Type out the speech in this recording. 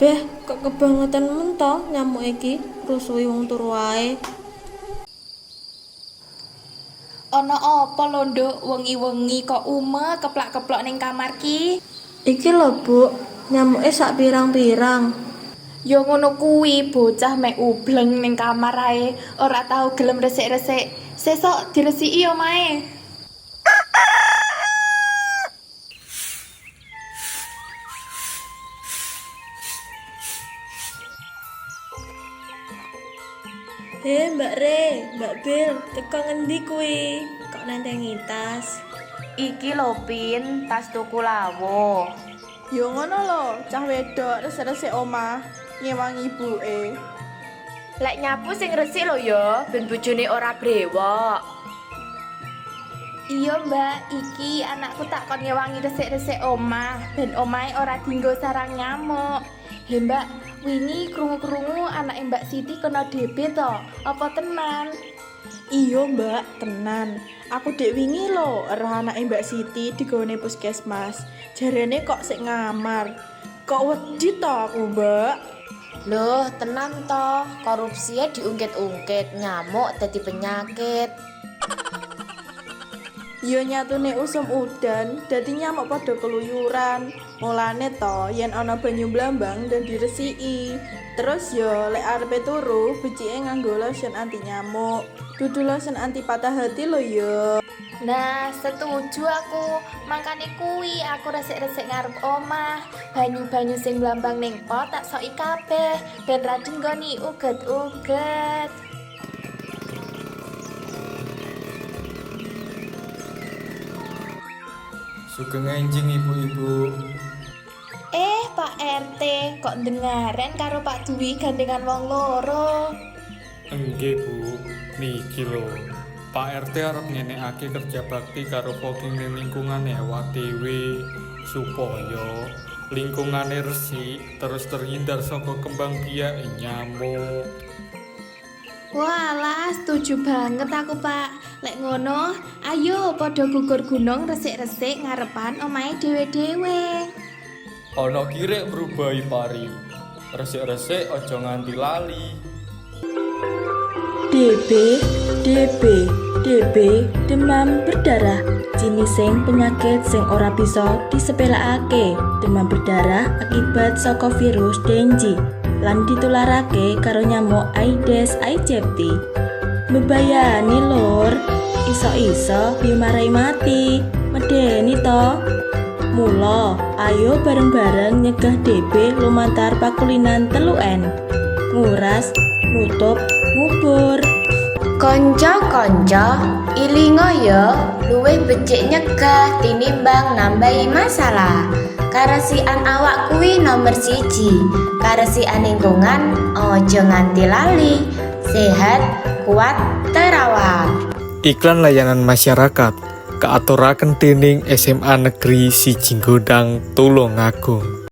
Beh, kok kebangetan mentoh nyamuk iki, rusuhi wong turu wae. Ana apa lho, Nduk? Wengi-wengi kok keplak-keplok ning kamar ki? Iki lho, Bu, nyamuke sak pirang-pirang. Ya ngono kuwi, bocah mek ubleng ning kamar ae, ora tau gelem resik-resik. Sesuk diresiki omahe. Mbak Re, Mbak Bil, teko ngendi kuwi? Kok nentengi tas? Iki lho, Pin, tas tuku lawo. Yo ngono lho, cah wedok resik-resik omah ngewangi ibuke. Lek nyapu sing resik lho ya, ben bojone ora brewok. Iya, Mbak, iki anakku tak kon ngewangi resik-resik omah, ben omahe ora dienggo sarang nyamuk. He, Mbak, wingi krungu-krungu anake Mbak Siti kena DB to? Apa tenan? Iya Mbak, tenan. Aku dek wingi lho, roh anake Mbak Siti digone puskesmas. Jarene kok sik ngamar. Kok wedi to aku, Mbak? Loh, tenan toh, korupsinya diungkit-ungkit, nyamuk dadi penyakit. Yo nyatune usum udan, dadi nyamuk padha keluyuran. Mulane to, yen ana banyu blambang dan diresiki. Terus yo lek arepe turu, becike nganggo lotion anti nyamuk. Dudu lotion anti patah hati lho yo. Nah, setuju aku. Makane kuwi aku resik-resik ngarep omah. Banyu-banyu sing blambang ning pot tak soki kabeh ben ra dinggoni uget-uget. Sugeng enjing ibu-ibu. Pak RT, kok dengaren karo Pak Dwi gandengan wong loro? Enggih Bu, niki lho. Pak RT arep ngenekake kerja bakti karo fogging ning lingkungane awak dhewe supaya lingkungane resik terus terhindar saka kembang biak nyamuk. Walah, setuju banget aku, Pak. Lek ngono, ayo padha gugur gunung resik-resik ngarepan omahe dhewe-dhewe. Ana kirek merubahi pari. Resik-resik aja nganti lali. DB, demam berdarah. Jinising penyakit sing ora bisa disepelekake. Demam berdarah akibat saka virus Dengue lan ditularake karo nyamuk Aedes aegypti. Mbebayani lur, iso-iso bimarai mati. Medeni to. Mula, ayo bareng-bareng nyegah DB lumantar pakulinan 3N. Nguras, nutup, ngubur. Konco-konco, ilingo yo, luwih becik nyegah tinimbang nambahi masalah. Karesikan awak kuwi nomor 1. Karesikan lingkungan ojo nganti lali. Sehat, kuat, terawat. Iklan layanan masyarakat kaaturaken dening SMA Negeri 1 Godang Tulungagung.